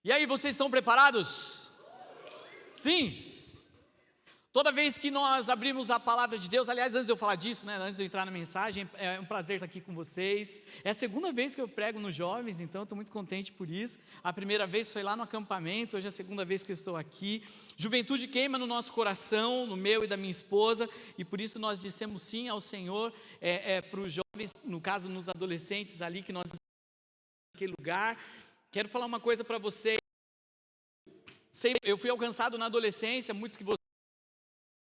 E aí, vocês estão preparados? Sim? Toda vez que nós abrimos a palavra de Deus, aliás, antes de eu falar disso, antes de eu entrar na mensagem, é um prazer estar aqui com vocês. É a segunda vez que eu prego nos jovens, então estou muito contente por isso. A primeira vez foi lá no acampamento, hoje é a segunda vez que eu estou aqui. Juventude queima no nosso coração, no meu e da minha esposa, e por isso nós dissemos sim ao Senhor, para os jovens, no caso nos adolescentes ali que nós estamos naquele lugar. Quero falar uma coisa para vocês. Eu fui alcançado na adolescência, muitos que vocês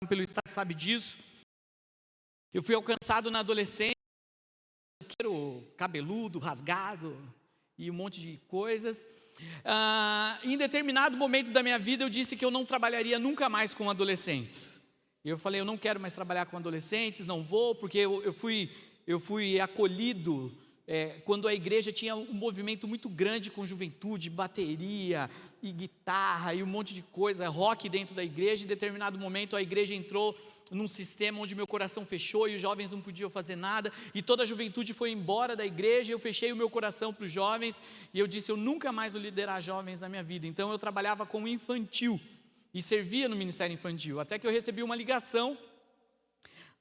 pelo estado sabe disso. Eu fui alcançado na adolescência, cabeludo, rasgado e um monte de coisas. Em determinado momento da minha vida eu disse que eu não trabalharia nunca mais com adolescentes. Eu falei, eu não quero mais trabalhar com adolescentes, não vou, porque eu fui acolhido quando a igreja tinha um movimento muito grande com juventude, bateria e guitarra e um monte de coisa, rock dentro da igreja. Em determinado momento a igreja entrou num sistema onde meu coração fechou e os jovens não podiam fazer nada, e toda a juventude foi embora da igreja. Eu fechei o meu coração para os jovens e eu disse, eu nunca mais vou liderar jovens na minha vida. Então eu trabalhava com infantil e servia no ministério infantil, até que eu recebi uma ligação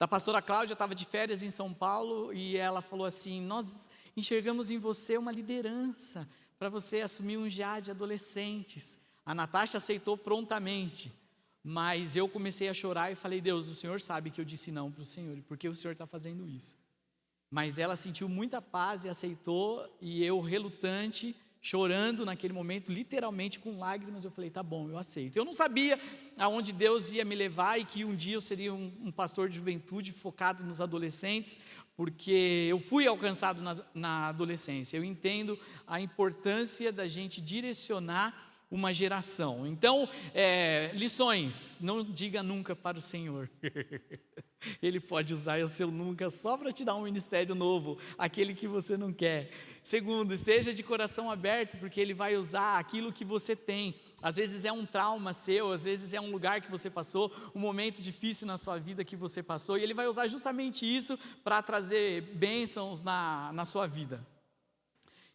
da pastora Cláudia. Estava de férias em São Paulo e ela falou assim, nós enxergamos em você uma liderança para você assumir um GA de adolescentes. A Natasha aceitou prontamente, mas eu comecei a chorar e falei, Deus, o Senhor sabe que eu disse não para o Senhor, e por que o Senhor está fazendo isso? Mas ela sentiu muita paz e aceitou, e eu relutante, chorando naquele momento, literalmente com lágrimas, eu falei, tá bom, eu aceito. Eu não sabia aonde Deus ia me levar e que um dia eu seria um pastor de juventude focado nos adolescentes, porque eu fui alcançado na adolescência. Eu entendo a importância da gente direcionar uma geração. Então, lições, não diga nunca para o Senhor. Ele pode usar o seu nunca só para te dar um ministério novo, aquele que você não quer. Segundo, esteja de coração aberto, porque Ele vai usar aquilo que você tem. Às vezes é um trauma seu, às vezes é um lugar que você passou, um momento difícil na sua vida que você passou, e Ele vai usar justamente isso para trazer bênçãos na sua vida.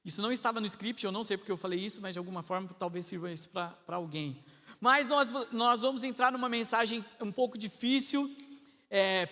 Isso não estava no script, eu não sei porque eu falei isso, mas de alguma forma talvez sirva isso para alguém. Mas nós vamos entrar numa mensagem um pouco difícil,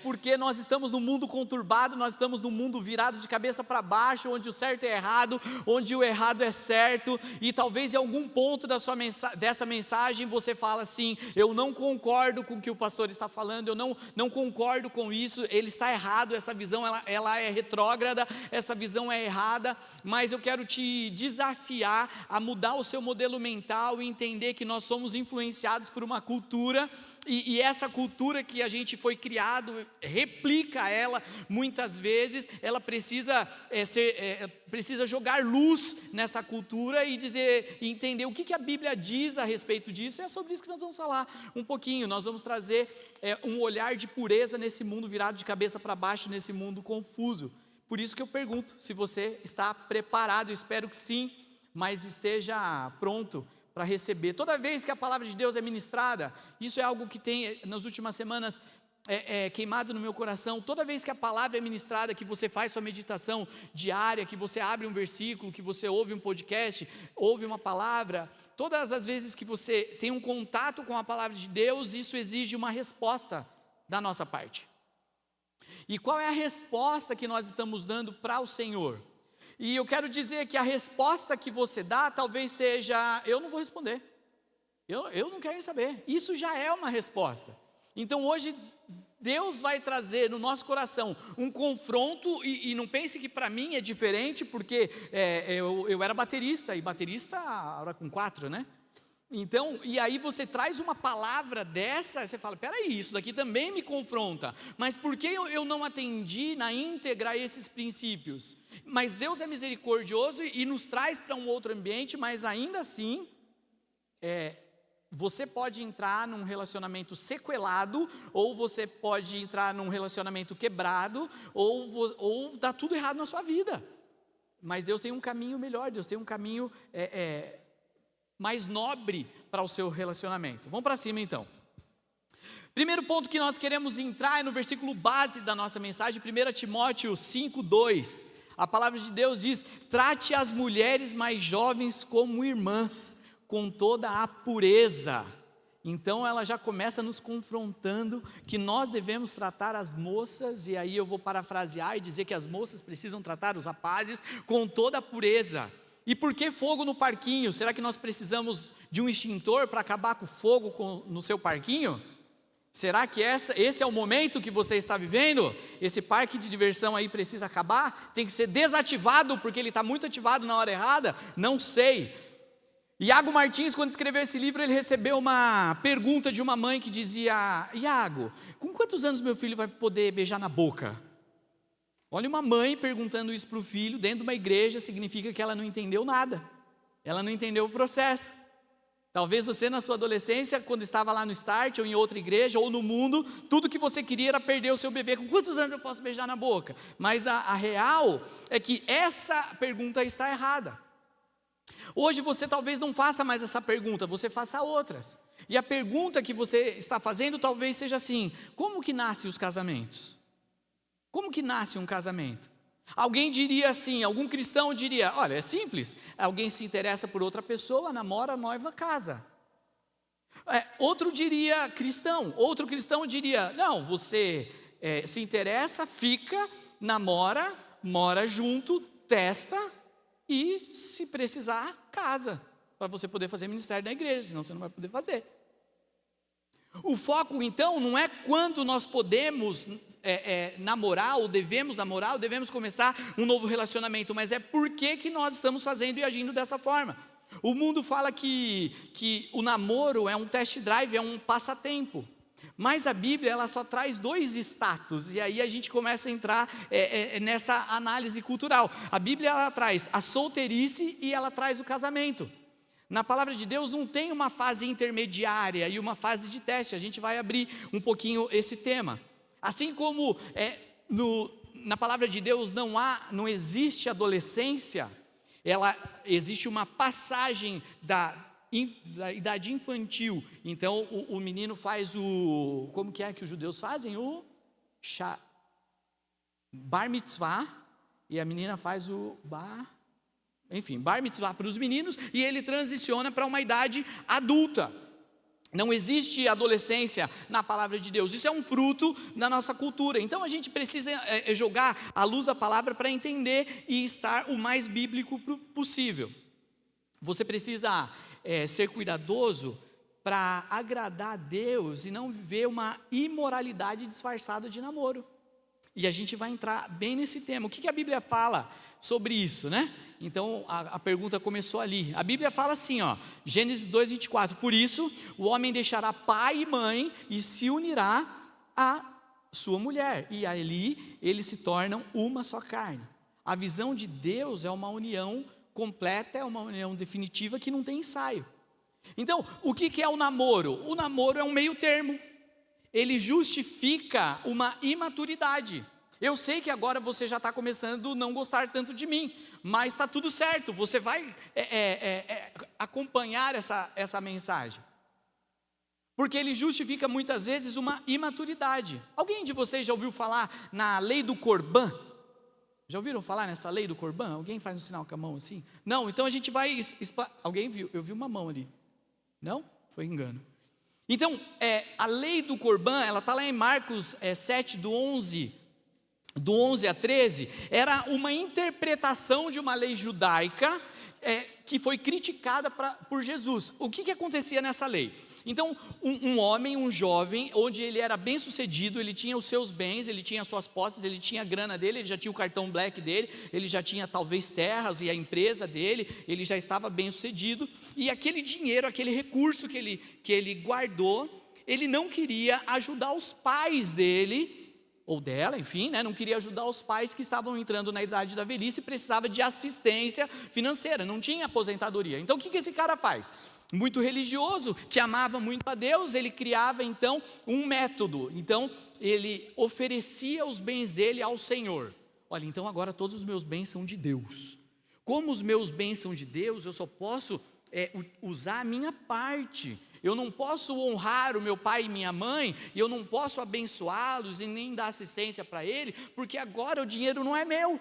porque nós estamos num mundo conturbado, nós estamos num mundo virado de cabeça para baixo, onde o certo é errado, onde o errado é certo, e talvez em algum ponto dessa mensagem você fala assim, eu não concordo com o que o pastor está falando, eu não concordo com isso, ele está errado, essa visão ela é retrógrada, essa visão é errada, mas eu quero te desafiar a mudar o seu modelo mental e entender que nós somos influenciados por uma cultura, e essa cultura que a gente foi criado, replica ela muitas vezes. Ela precisa jogar luz nessa cultura e entender o que a Bíblia diz a respeito disso. É sobre isso que nós vamos falar um pouquinho. Nós vamos trazer um olhar de pureza nesse mundo virado de cabeça para baixo, nesse mundo confuso. Por isso que eu pergunto se você está preparado. Eu espero que sim, mas esteja pronto para receber. Toda vez que a palavra de Deus é ministrada, isso é algo que tem nas últimas semanas queimado no meu coração. Toda vez que a palavra é ministrada, que você faz sua meditação diária, que você abre um versículo, que você ouve um podcast, ouve uma palavra, todas as vezes que você tem um contato com a palavra de Deus, isso exige uma resposta da nossa parte. E qual é a resposta que nós estamos dando para o Senhor? E eu quero dizer que a resposta que você dá talvez seja, eu não vou responder, eu não quero saber. Isso já é uma resposta. Então hoje Deus vai trazer no nosso coração um confronto, e não pense que para mim é diferente, porque eu era baterista, e baterista hora com 4, né? Então, e aí você traz uma palavra dessa, você fala, peraí, isso daqui também me confronta, mas por que eu não atendi na íntegra a esses princípios? Mas Deus é misericordioso e nos traz para um outro ambiente, mas ainda assim, você pode entrar num relacionamento sequelado, ou você pode entrar num relacionamento quebrado, ou dá tudo errado na sua vida, mas Deus tem um caminho melhor, Deus tem um caminho mais nobre para o seu relacionamento. Vamos para cima então. Primeiro ponto que nós queremos entrar é no versículo base da nossa mensagem, 1 Timóteo 5:2. A palavra de Deus diz, trate as mulheres mais jovens como irmãs, com toda a pureza. Então ela já começa nos confrontando que nós devemos tratar as moças, e aí eu vou parafrasear e dizer que as moças precisam tratar os rapazes com toda a pureza. E por que fogo no parquinho? Será que nós precisamos de um extintor para acabar com o fogo no seu parquinho? Será que esse é o momento que você está vivendo? Esse parque de diversão aí precisa acabar? Tem que ser desativado porque ele está muito ativado na hora errada? Não sei. Iago Martins, quando escreveu esse livro, ele recebeu uma pergunta de uma mãe que dizia: Iago, com quantos anos meu filho vai poder beijar na boca? Olha, uma mãe perguntando isso para o filho dentro de uma igreja significa que ela não entendeu nada. Ela não entendeu o processo. Talvez você na sua adolescência, quando estava lá no Start, ou em outra igreja, ou no mundo, tudo que você queria era perder o seu bebê. Com quantos anos eu posso beijar na boca? Mas a real é que essa pergunta está errada. Hoje você talvez não faça mais essa pergunta, você faça outras. E a pergunta que você está fazendo talvez seja assim: como que nascem os casamentos? Como que nasce um casamento? Alguém diria assim, algum cristão diria: olha, é simples, alguém se interessa por outra pessoa, namora, noiva, casa. Outro cristão diria: não, você se interessa, fica, namora, mora junto, testa e, se precisar, casa, para você poder fazer ministério na igreja, senão você não vai poder fazer. O foco então não é quando nós podemos namorar, ou devemos começar um novo relacionamento, mas é por que nós estamos fazendo e agindo dessa forma. O mundo fala que o namoro é um test drive, é um passatempo, mas a Bíblia ela só traz 2 status, e aí a gente começa a entrar nessa análise cultural. A Bíblia ela traz a solteirice e ela traz o casamento. Na palavra de Deus não tem uma fase intermediária e uma fase de teste. A gente vai abrir um pouquinho esse tema. Assim como na palavra de Deus não existe adolescência, existe uma passagem da idade infantil. Então o menino faz como que é que os judeus fazem? Bar mitzvah, e a menina faz bar mitzvah para os meninos, e ele transiciona para uma idade adulta. Não existe adolescência na palavra de Deus, isso é um fruto da nossa cultura. Então a gente precisa jogar à luz da palavra para entender e estar o mais bíblico possível. Você precisa ser cuidadoso para agradar a Deus e não viver uma imoralidade disfarçada de namoro. E a gente vai entrar bem nesse tema. O que a Bíblia fala sobre isso, né? Então a pergunta começou ali. A Bíblia fala assim, Gênesis 2:24: por isso o homem deixará pai e mãe e se unirá à sua mulher, e ali eles se tornam uma só carne. A visão de Deus é uma união completa, é uma união definitiva que não tem ensaio. Então, o que é o namoro? O namoro é um meio termo. Ele justifica uma imaturidade. Eu sei que agora você já está começando a não gostar tanto de mim, mas está tudo certo, você vai acompanhar essa mensagem. Porque ele justifica muitas vezes uma imaturidade. Alguém de vocês já ouviu falar na lei do Corbã? Já ouviram falar nessa lei do Corbã? Alguém faz um sinal com a mão assim? Não, então a gente vai... Alguém viu? Eu vi uma mão ali. Não? Foi engano. Então, a lei do Corbã, ela está lá em Marcos 7, do 11 a 13, era uma interpretação de uma lei judaica que foi criticada por Jesus. O que acontecia nessa lei? Então, um homem, um jovem, onde ele era bem sucedido, ele tinha os seus bens, ele tinha as suas posses, ele tinha a grana dele, ele já tinha o cartão black dele, ele já tinha talvez terras e a empresa dele, ele já estava bem sucedido, e aquele dinheiro, aquele recurso que ele guardou, ele não queria ajudar os pais dele, ou dela, enfim, não queria ajudar os pais que estavam entrando na idade da velhice e precisava de assistência financeira, não tinha aposentadoria. Então o que esse cara faz? Muito religioso, que amava muito a Deus, ele criava então um método. Então ele oferecia os bens dele ao Senhor. Olha, então agora todos os meus bens são de Deus. Como os meus bens são de Deus, eu só posso usar a minha parte. Eu não posso honrar o meu pai e minha mãe, e eu não posso abençoá-los e nem dar assistência para ele, porque agora o dinheiro não é meu.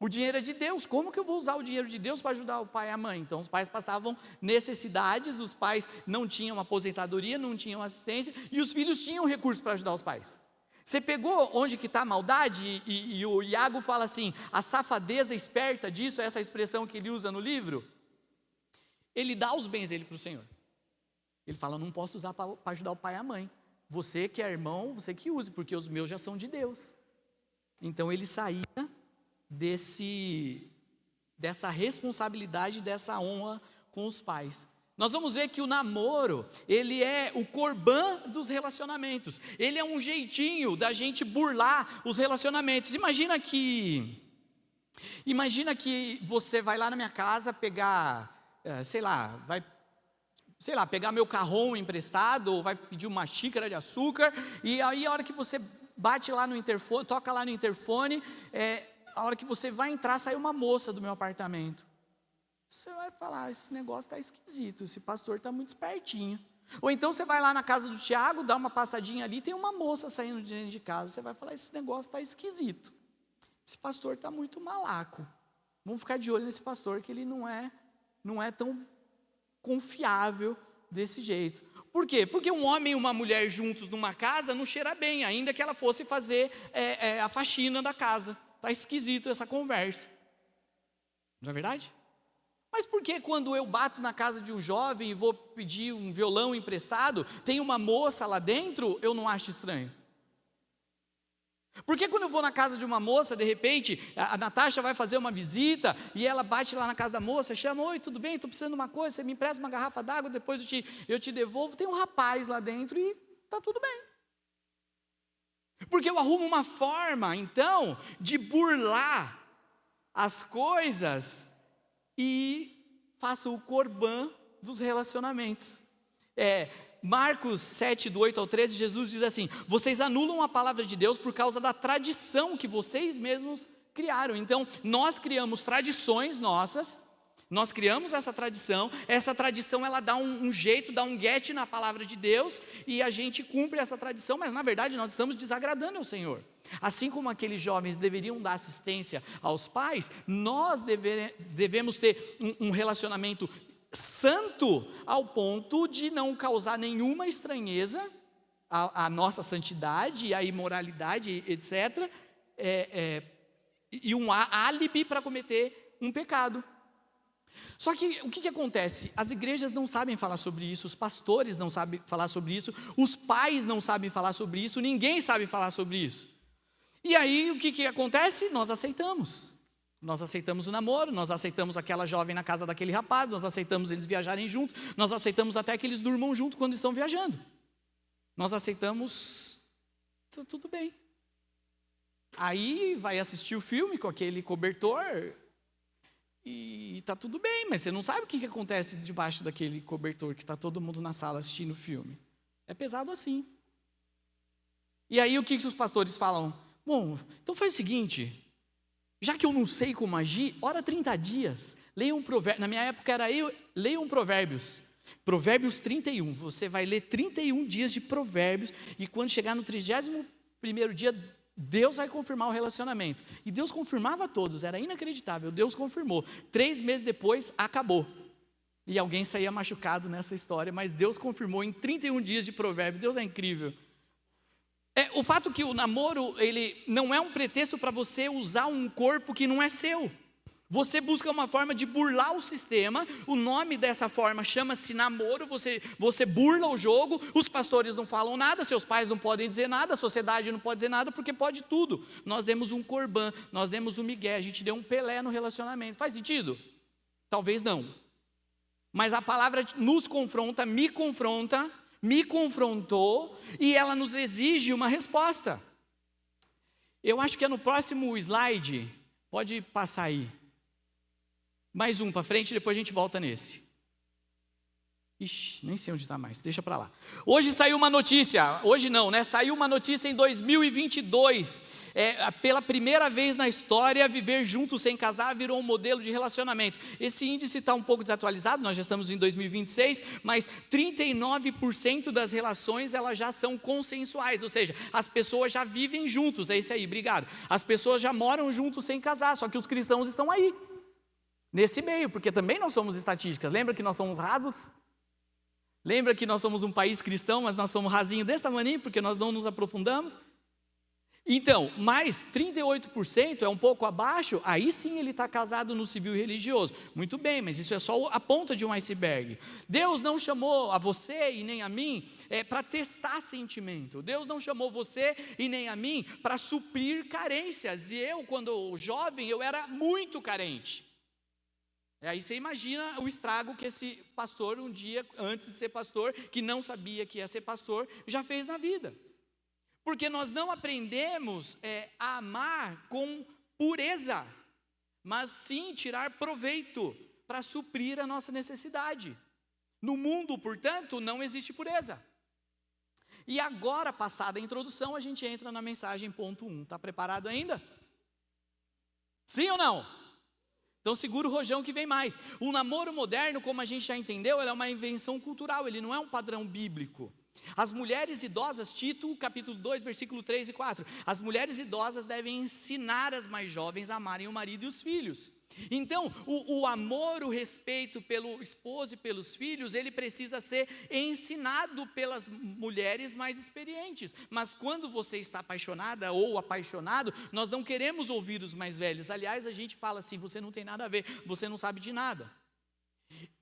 O dinheiro é de Deus, como que eu vou usar o dinheiro de Deus para ajudar o pai e a mãe? Então os pais passavam necessidades, os pais não tinham aposentadoria, não tinham assistência, e os filhos tinham recursos para ajudar os pais. Você pegou onde que está a maldade? E o Iago fala assim, a safadeza esperta disso, essa expressão que ele usa no livro. Ele dá os bens dele para o Senhor. Ele fala, não posso usar para ajudar o pai e a mãe. Você que é irmão, você que use, porque os meus já são de Deus. Então ele saía dessa responsabilidade, dessa honra com os pais. Nós vamos ver que o namoro, ele é o corbã dos relacionamentos. Ele é um jeitinho da gente burlar os relacionamentos. Imagina que você vai lá na minha casa pegar, pegar meu carrão emprestado, ou vai pedir uma xícara de açúcar, e aí a hora que você bate lá no interfone, toca lá no interfone, a hora que você vai entrar, sai uma moça do meu apartamento. Você vai falar, esse negócio está esquisito, esse pastor está muito espertinho. Ou então você vai lá na casa do Tiago, dá uma passadinha ali, tem uma moça saindo de dentro de casa, você vai falar, esse negócio está esquisito. Esse pastor está muito malaco. Vamos ficar de olho nesse pastor, que ele não é tão confiável desse jeito. Por quê? Porque um homem e uma mulher juntos numa casa não cheira bem, ainda que ela fosse fazer a faxina da casa. Está esquisito essa conversa. Não é verdade? Mas por que quando eu bato na casa de um jovem e vou pedir um violão emprestado, tem uma moça lá dentro, eu não acho estranho? Por que quando eu vou na casa de uma moça, de repente, a Natasha vai fazer uma visita e ela bate lá na casa da moça, chama, oi, tudo bem, estou precisando de uma coisa, você me empresta uma garrafa d'água, depois eu te devolvo, tem um rapaz lá dentro e está tudo bem. Porque eu arrumo uma forma, então, de burlar as coisas e faço o corbã dos relacionamentos. Marcos 7, do 8 ao 13, Jesus diz assim, vocês anulam a palavra de Deus por causa da tradição que vocês mesmos criaram. Então, nós criamos tradições nossas, nós criamos essa tradição ela dá um jeito, dá um get na palavra de Deus, e a gente cumpre essa tradição, mas na verdade nós estamos desagradando ao Senhor. Assim como aqueles jovens deveriam dar assistência aos pais, nós devemos ter um relacionamento santo ao ponto de não causar nenhuma estranheza à nossa santidade, à imoralidade, etc. E um álibi para cometer um pecado. Só que o que acontece? As igrejas não sabem falar sobre isso, os pastores não sabem falar sobre isso, os pais não sabem falar sobre isso, ninguém sabe falar sobre isso. E aí o que acontece? Nós aceitamos o namoro, nós aceitamos aquela jovem na casa daquele rapaz, nós aceitamos eles viajarem juntos, nós aceitamos até que eles durmam junto quando estão viajando. Nós aceitamos, tudo bem. Aí vai assistir o filme com aquele cobertor e está tudo bem, mas você não sabe o que acontece debaixo daquele cobertor que está todo mundo na sala assistindo o filme. É pesado assim. E aí o que os pastores falam? Bom, então faz o seguinte, já que eu não sei como agir, ora 30 dias, leia um provérbio, na minha época era leia um Provérbios 31, você vai ler 31 dias de provérbios, e quando chegar no 31º dia, Deus vai confirmar o relacionamento. E Deus confirmava a todos, era inacreditável, Deus confirmou. 3 meses depois, acabou. E alguém saía machucado nessa história, mas Deus confirmou em 31 dias de provérbio. Deus é incrível. O fato que o namoro, ele não é um pretexto para você usar um corpo que não é seu. Você busca uma forma de burlar o sistema, o nome dessa forma chama-se namoro, você burla o jogo, os pastores não falam nada, seus pais não podem dizer nada, a sociedade não pode dizer nada, porque pode tudo. Nós demos um corbã, nós demos um migué, a gente deu um Pelé no relacionamento. Faz sentido? Talvez não. Mas a palavra nos confronta, me confrontou, e ela nos exige uma resposta. Eu acho que é no próximo slide, pode passar aí. Mais um para frente, depois a gente volta nesse. Ixi, nem sei onde está mais, deixa para lá. Hoje saiu uma notícia, hoje não, né? Saiu uma notícia em 2022. Pela primeira vez na história, viver junto sem casar virou um modelo de relacionamento. Esse índice está um pouco desatualizado, nós já estamos em 2026, mas 39% das relações elas já são consensuais, ou seja, as pessoas já vivem juntos, é isso aí, obrigado. As pessoas já moram juntos sem casar, só que os cristãos estão aí, nesse meio, porque também nós somos estatísticas, lembra que nós somos rasos? Lembra que nós somos um país cristão, mas nós somos rasinho desse tamanho, porque nós não nos aprofundamos? Então, mais 38% é um pouco abaixo, aí sim ele está casado no civil e religioso. Muito bem, mas isso é só a ponta de um iceberg. Deus não chamou a você e nem a mim para testar sentimento. Deus não chamou você e nem a mim para suprir carências. E eu, quando jovem, eu era muito carente. Aí você imagina o estrago que esse pastor, um dia antes de ser pastor, que não sabia que ia ser pastor, já fez na vida. Porque nós não aprendemos a amar com pureza, mas sim tirar proveito para suprir a nossa necessidade. No mundo, portanto, não existe pureza. E agora, passada a introdução, a gente entra na mensagem ponto 1. Está preparado ainda? Sim ou não? Então segura o rojão que vem mais. O namoro moderno, como a gente já entendeu, ele é uma invenção cultural, ele não é um padrão bíblico. As mulheres idosas, Tito, capítulo 2, versículo 3 e 4. As mulheres idosas devem ensinar as mais jovens a amarem o marido e os filhos. Então, o amor, o respeito pelo esposo e pelos filhos, ele precisa ser ensinado pelas mulheres mais experientes. Mas quando você está apaixonada ou apaixonado, nós não queremos ouvir os mais velhos. Aliás, a gente fala assim, você não tem nada a ver, você não sabe de nada.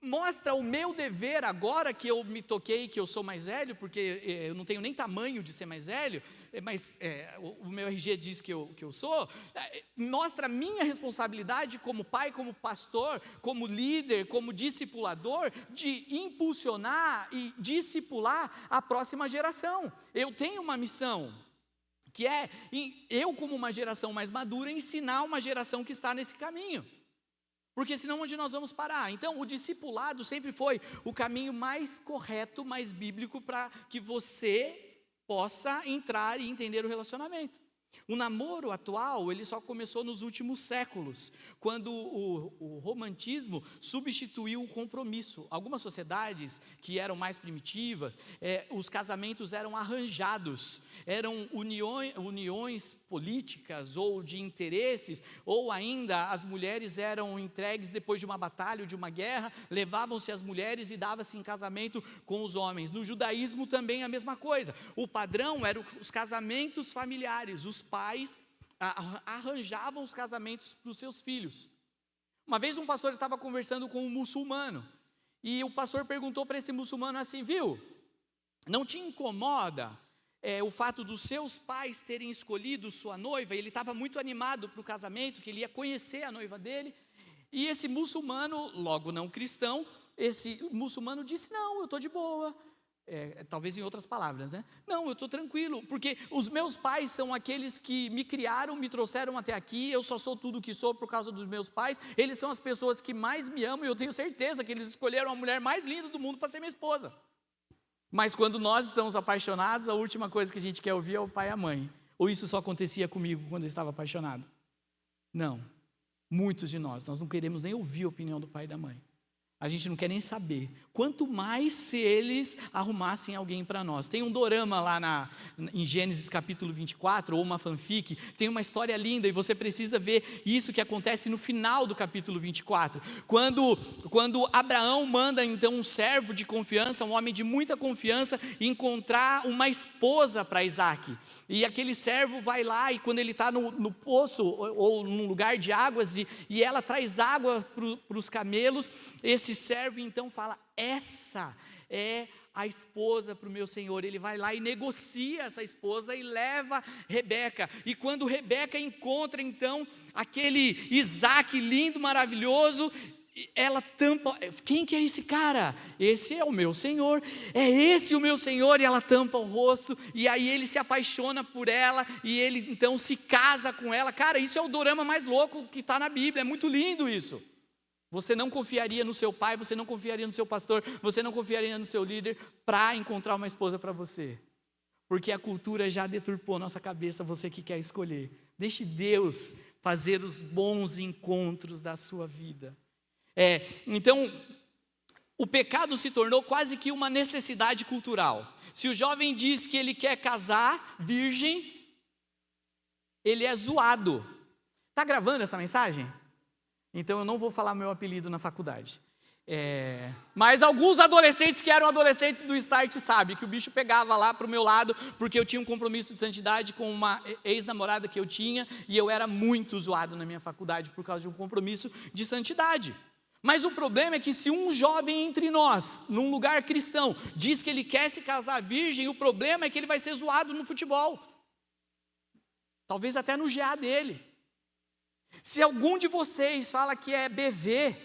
Mostra o meu dever agora que eu me toquei que eu sou mais velho, porque eu não tenho nem tamanho de ser mais velho, mas o meu RG diz que eu sou, mostra a minha responsabilidade como pai, como pastor, como líder, como discipulador, de impulsionar e discipular a próxima geração. Eu tenho uma missão, que é, eu como uma geração mais madura, ensinar uma geração que está nesse caminho. Porque senão onde nós vamos parar? Então o discipulado sempre foi o caminho mais correto, mais bíblico para que você possa entrar e entender o relacionamento. O namoro atual, ele só começou nos últimos séculos, quando o romantismo substituiu o compromisso. Algumas sociedades que eram mais primitivas, os casamentos eram arranjados, eram uniões políticas ou de interesses, ou ainda as mulheres eram entregues depois de uma batalha ou de uma guerra, levavam-se as mulheres e dava-se em casamento com os homens. No judaísmo também a mesma coisa. O padrão eram os casamentos familiares, os pais arranjavam os casamentos para os seus filhos. Uma vez um pastor estava conversando com um muçulmano, e o pastor perguntou para esse muçulmano assim, viu, não te incomoda o fato dos seus pais terem escolhido sua noiva? Ele estava muito animado para o casamento, que ele ia conhecer a noiva dele, e esse muçulmano, logo não cristão, esse muçulmano disse, não, eu estou de boa. Talvez em outras palavras, né? Não, eu estou tranquilo, porque os meus pais são aqueles que me criaram, me trouxeram até aqui, eu só sou tudo o que sou por causa dos meus pais, eles são as pessoas que mais me amam, e eu tenho certeza que eles escolheram a mulher mais linda do mundo para ser minha esposa. Mas quando nós estamos apaixonados, a última coisa que a gente quer ouvir é o pai e a mãe. Ou isso só acontecia comigo quando eu estava apaixonado? Não, muitos de nós não queremos nem ouvir a opinião do pai e da mãe. A gente não quer nem saber, quanto mais se eles arrumassem alguém para nós. Tem um dorama lá em Gênesis capítulo 24, ou uma fanfic, tem uma história linda, e você precisa ver isso que acontece no final do capítulo 24, quando Abraão manda então um servo de confiança, um homem de muita confiança, encontrar uma esposa para Isaac, e aquele servo vai lá, e quando ele está no poço, ou num lugar de águas, e ela traz água para os camelos, esse servo então fala, essa é a esposa para o meu senhor. Ele vai lá e negocia essa esposa e leva Rebeca, e quando Rebeca encontra então aquele Isaac lindo, maravilhoso, ela tampa, quem que é esse cara? Esse é o meu senhor, é esse o meu senhor, e ela tampa o rosto, e aí ele se apaixona por ela, e ele então se casa com ela. Cara, isso é o dorama mais louco que está na Bíblia, é muito lindo isso. Você não confiaria no seu pai, você não confiaria no seu pastor, você não confiaria no seu líder para encontrar uma esposa para você. Porque a cultura já deturpou nossa cabeça, você que quer escolher. Deixe Deus fazer os bons encontros da sua vida. Então, o pecado se tornou quase que uma necessidade cultural. Se o jovem diz que ele quer casar virgem, ele é zoado. Está gravando essa mensagem? Então eu não vou falar meu apelido na faculdade. Mas alguns adolescentes que eram adolescentes do Start sabem que o bicho pegava lá para o meu lado, porque eu tinha um compromisso de santidade com uma ex-namorada que eu tinha, e eu era muito zoado na minha faculdade por causa de um compromisso de santidade. Mas o problema é que se um jovem entre nós, num lugar cristão, diz que ele quer se casar virgem, o problema é que ele vai ser zoado no futebol. Talvez até no GA dele. Se algum de vocês fala que é BV,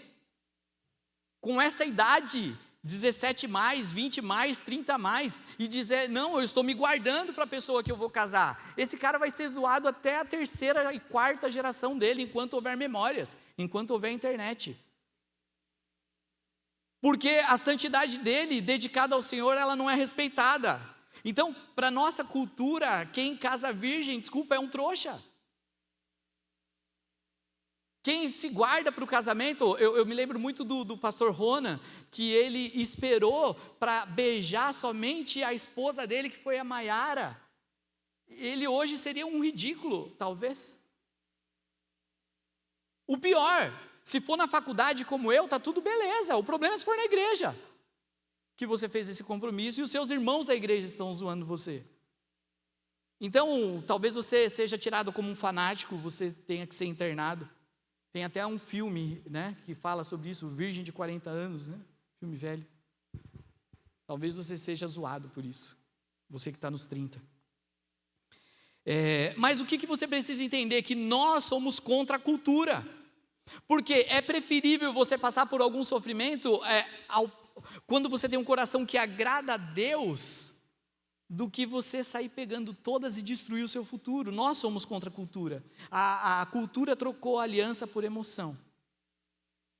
com essa idade, 17 mais, 20 mais, 30 mais, e dizer, não, eu estou me guardando para a pessoa que eu vou casar, esse cara vai ser zoado até a 3ª e 4ª geração dele, enquanto houver memórias, enquanto houver internet. Porque a santidade dele, dedicada ao Senhor, ela não é respeitada. Então, para a nossa cultura, quem casa virgem, desculpa, é um trouxa. Quem se guarda para o casamento, eu me lembro muito do pastor Rona, que ele esperou para beijar somente a esposa dele, que foi a Maiara. Ele hoje seria um ridículo, talvez. O pior, se for na faculdade como eu, tá tudo beleza. O problema é se for na igreja, que você fez esse compromisso e os seus irmãos da igreja estão zoando você. Então, talvez você seja tirado como um fanático, você tenha que ser internado. Tem até um filme, né, que fala sobre isso, Virgem de 40 anos, né, filme velho. Talvez você seja zoado por isso, você que está nos 30. Mas o que você precisa entender? Que nós somos contra a cultura. Porque é preferível você passar por algum sofrimento quando você tem um coração que agrada a Deus, do que você sair pegando todas e destruir o seu futuro. Nós somos contra a cultura. A cultura trocou a aliança por emoção.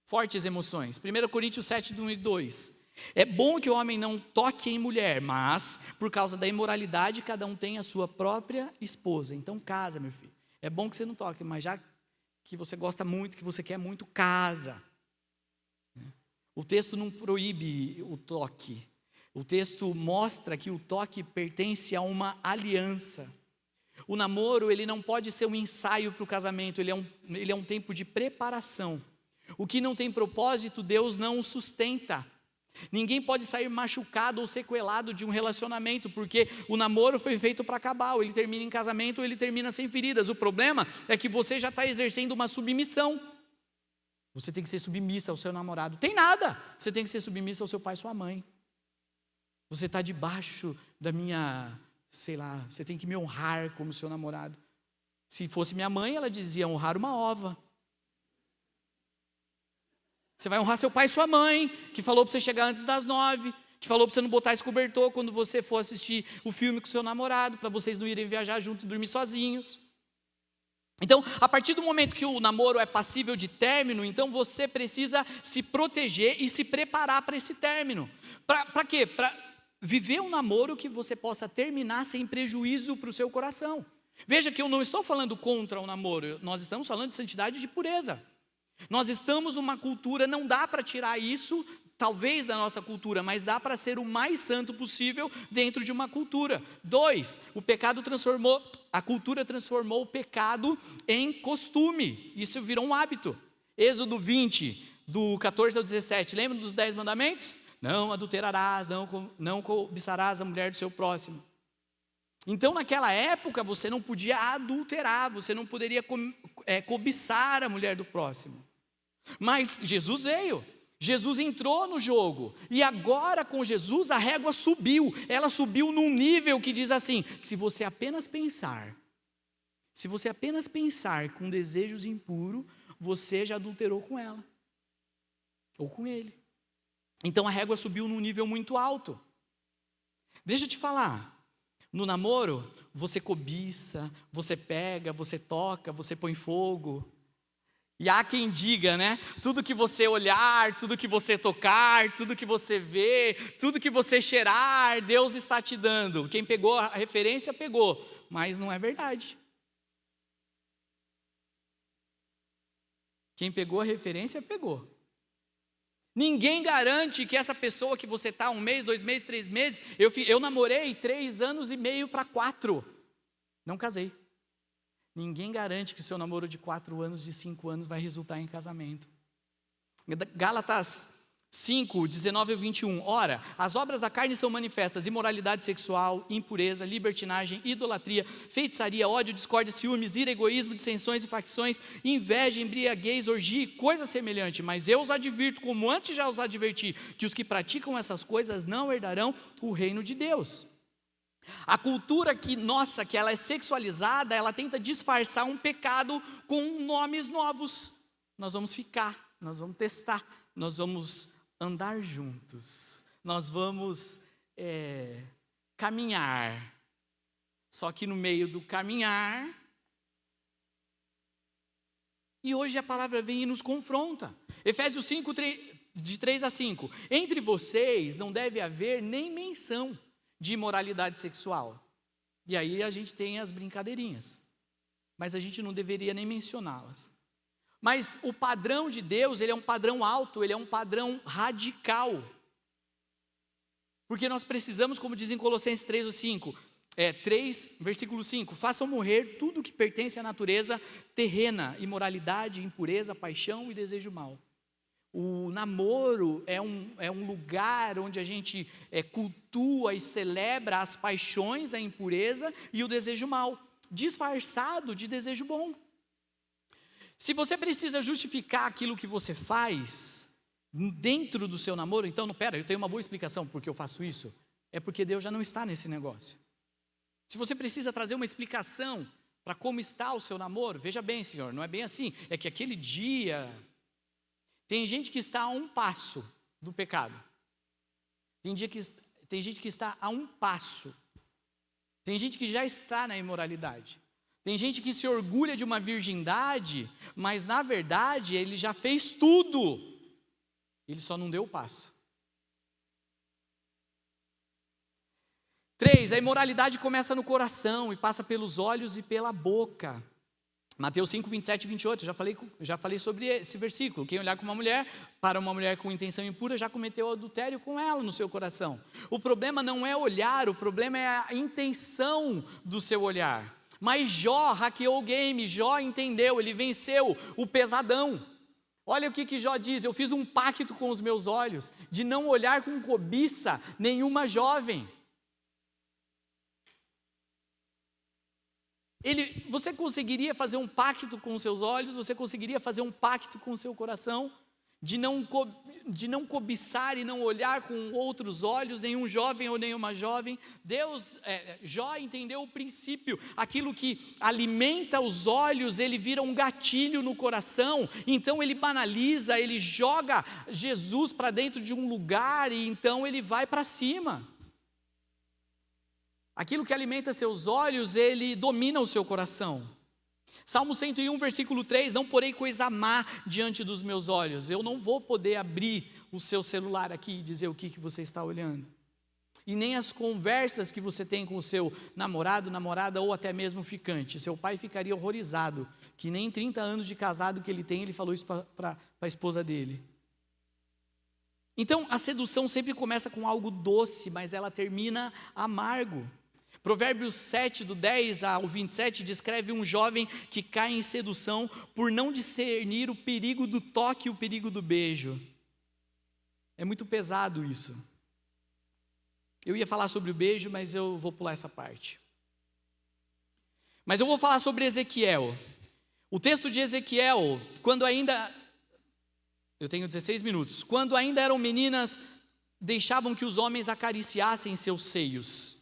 Fortes emoções. 1 Coríntios 7, 1 e 2. É bom que o homem não toque em mulher, mas por causa da imoralidade cada um tem a sua própria esposa. Então casa, meu filho. É bom que você não toque, mas já que você gosta muito, que você quer muito, casa. O texto não proíbe o toque. O texto mostra que o toque pertence a uma aliança. O namoro, ele não pode ser um ensaio para o casamento, ele é um tempo de preparação. O que não tem propósito, Deus não o sustenta. Ninguém pode sair machucado ou sequelado de um relacionamento, porque o namoro foi feito para acabar, ou ele termina em casamento, ou ele termina sem feridas. O problema é que você já está exercendo uma submissão. Você tem que ser submissa ao seu namorado. Tem nada, você tem que ser submissa ao seu pai e sua mãe. Você está debaixo da minha, sei lá, você tem que me honrar como seu namorado. Se fosse minha mãe, ela dizia honrar uma ova. Você vai honrar seu pai e sua mãe, que falou para você chegar antes das 9, que falou para você não botar esse cobertor quando você for assistir o filme com seu namorado, para vocês não irem viajar junto e dormir sozinhos. Então, a partir do momento que o namoro é passível de término, então você precisa se proteger e se preparar para esse término. Para quê? Para viver um namoro que você possa terminar sem prejuízo para o seu coração. Veja que eu não estou falando contra o namoro, nós estamos falando de santidade e de pureza. Nós estamos numa cultura, não dá para tirar isso, talvez da nossa cultura, mas dá para ser o mais santo possível dentro de uma cultura. 2, a cultura transformou o pecado em costume, isso virou um hábito. Êxodo 20, do 14 ao 17, lembra dos 10 mandamentos? Não adulterarás, não cobiçarás a mulher do seu próximo. Então naquela época você não podia adulterar, você não poderia cobiçar a mulher do próximo. Mas Jesus veio, Jesus entrou no jogo, e agora com Jesus a régua subiu, ela subiu num nível que diz assim, se você apenas pensar com desejos impuros, você já adulterou com ela, ou com ele. Então a régua subiu num nível muito alto. Deixa eu te falar, no namoro, você cobiça, você pega, você toca, você põe fogo. E há quem diga, né? Tudo que você olhar, tudo que você tocar, tudo que você ver, tudo que você cheirar, Deus está te dando. Quem pegou a referência, pegou, mas não é verdade. Quem pegou a referência, pegou. Ninguém garante que essa pessoa que você está 1 mês, 2 meses, 3 meses, eu namorei 3 anos e meio para 4, não casei. Ninguém garante que o seu namoro de 4 anos, de 5 anos vai resultar em casamento. Gálatas 5, 19 e 21. Ora, as obras da carne são manifestas: imoralidade sexual, impureza, libertinagem, idolatria, feitiçaria, ódio, discórdia, ciúmes, ira, egoísmo, dissensões e facções, inveja, embriaguez, orgia, coisa semelhante. Mas eu os advirto, como antes já os adverti, que os que praticam essas coisas não herdarão o reino de Deus. A cultura que ela é sexualizada, ela tenta disfarçar um pecado com nomes novos. Nós vamos ficar, nós vamos testar, nós vamos andar juntos, nós vamos caminhar. Só que no meio do caminhar, e hoje a palavra vem e nos confronta. Efésios 5, de 3 a 5. Entre vocês não deve haver nem menção de imoralidade sexual. E aí a gente tem as brincadeirinhas, mas a gente não deveria nem mencioná-las. Mas o padrão de Deus, ele é um padrão alto, ele é um padrão radical. Porque nós precisamos, como diz em Colossenses 3, versículo 5, façam morrer tudo que pertence à natureza terrena, imoralidade, impureza, paixão e desejo mau. O namoro é um lugar onde a gente cultua e celebra as paixões, a impureza e o desejo mau, disfarçado de desejo bom. Se você precisa justificar aquilo que você faz dentro do seu namoro, então, eu tenho uma boa explicação porque eu faço isso. É porque Deus já não está nesse negócio. Se você precisa trazer uma explicação para como está o seu namoro, veja bem, Senhor, não é bem assim. É que aquele dia... Tem gente que está a um passo do pecado. Tem gente que está a um passo. Tem gente que já está na imoralidade. Tem gente que se orgulha de uma virgindade, mas na verdade ele já fez tudo. Ele só não deu o passo. 3, a imoralidade começa no coração e passa pelos olhos e pela boca. Mateus 5, 27 e 28, já falei sobre esse versículo. Quem olhar para uma mulher com intenção impura, já cometeu adultério com ela no seu coração. O problema não é olhar, o problema é a intenção do seu olhar. Mas Jó hackeou o game, Jó entendeu, ele venceu o pesadão. Olha o que Jó diz: eu fiz um pacto com os meus olhos, de não olhar com cobiça nenhuma jovem. Você conseguiria fazer um pacto com os seus olhos, você conseguiria fazer um pacto com o seu coração, de não cobiçar e não olhar com outros olhos, nenhum jovem ou nenhuma jovem. Jó entendeu o princípio, aquilo que alimenta os olhos, ele vira um gatilho no coração, então ele banaliza, ele joga Jesus para dentro de um lugar e então ele vai para cima. Aquilo que alimenta seus olhos, ele domina o seu coração. Salmo 101, versículo 3, não porei coisa má diante dos meus olhos. Eu não vou poder abrir o seu celular aqui e dizer o que você está olhando. E nem as conversas que você tem com o seu namorado, namorada ou até mesmo ficante. Seu pai ficaria horrorizado, que nem 30 anos de casado que ele tem, ele falou isso para a esposa dele. Então, a sedução sempre começa com algo doce, mas ela termina amargo. Provérbios 7, do 10 ao 27, descreve um jovem que cai em sedução por não discernir o perigo do toque e o perigo do beijo. É muito pesado isso. Eu ia falar sobre o beijo, mas eu vou pular essa parte. Mas eu vou falar sobre Ezequiel. O texto de Ezequiel, eu tenho 16 minutos. Quando ainda eram meninas, deixavam que os homens acariciassem seus seios.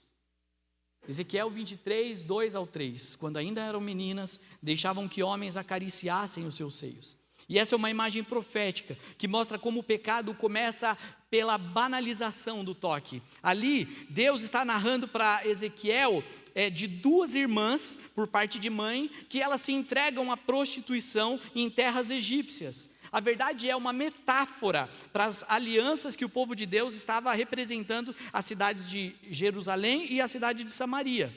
Ezequiel 23, 2 ao 3. Quando ainda eram meninas, deixavam que homens acariciassem os seus seios. E essa é uma imagem profética, que mostra como o pecado começa pela banalização do toque. Ali, Deus está narrando para Ezequiel de duas irmãs, por parte de mãe, que elas se entregam à prostituição em terras egípcias. A verdade é uma metáfora para as alianças que o povo de Deus estava representando as cidades de Jerusalém e a cidade de Samaria.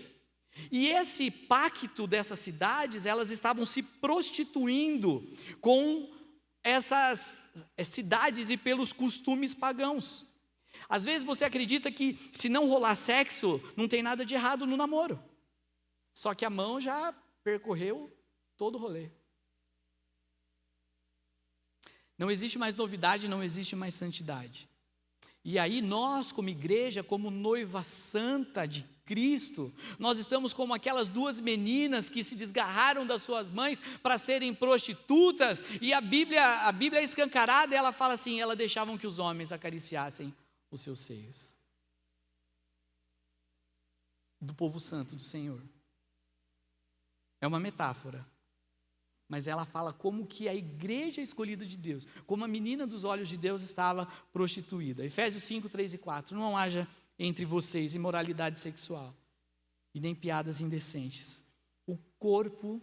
E esse pacto dessas cidades, elas estavam se prostituindo com essas cidades e pelos costumes pagãos. Às vezes você acredita que se não rolar sexo, não tem nada de errado no namoro. Só que a mão já percorreu todo o rolê. Não existe mais novidade, não existe mais santidade. E aí nós, como igreja, como noiva santa de Cristo, nós estamos como aquelas duas meninas que se desgarraram das suas mães para serem prostitutas, e a Bíblia é escancarada, e ela fala assim, elas deixavam que os homens acariciassem os seus seios. Do povo santo do Senhor. É uma metáfora. Mas ela fala como que a igreja escolhida de Deus, como a menina dos olhos de Deus estava prostituída. Efésios 5, 3 e 4. Não haja entre vocês imoralidade sexual e nem piadas indecentes. O corpo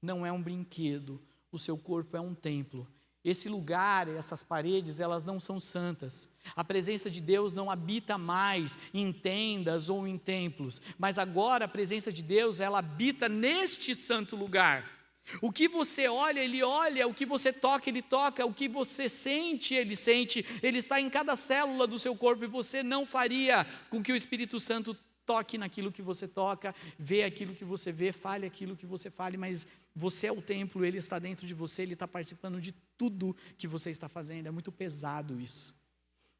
não é um brinquedo, o seu corpo é um templo. Esse lugar, essas paredes, elas não são santas. A presença de Deus não habita mais em tendas ou em templos, mas agora a presença de Deus, ela habita neste santo lugar. O que você olha, ele olha, o que você toca, ele toca, o que você sente, ele está em cada célula do seu corpo, e você não faria com que o Espírito Santo toque naquilo que você toca, vê aquilo que você vê, fale aquilo que você fale, mas você é o templo, ele está dentro de você, ele está participando de tudo que você está fazendo. É muito pesado isso.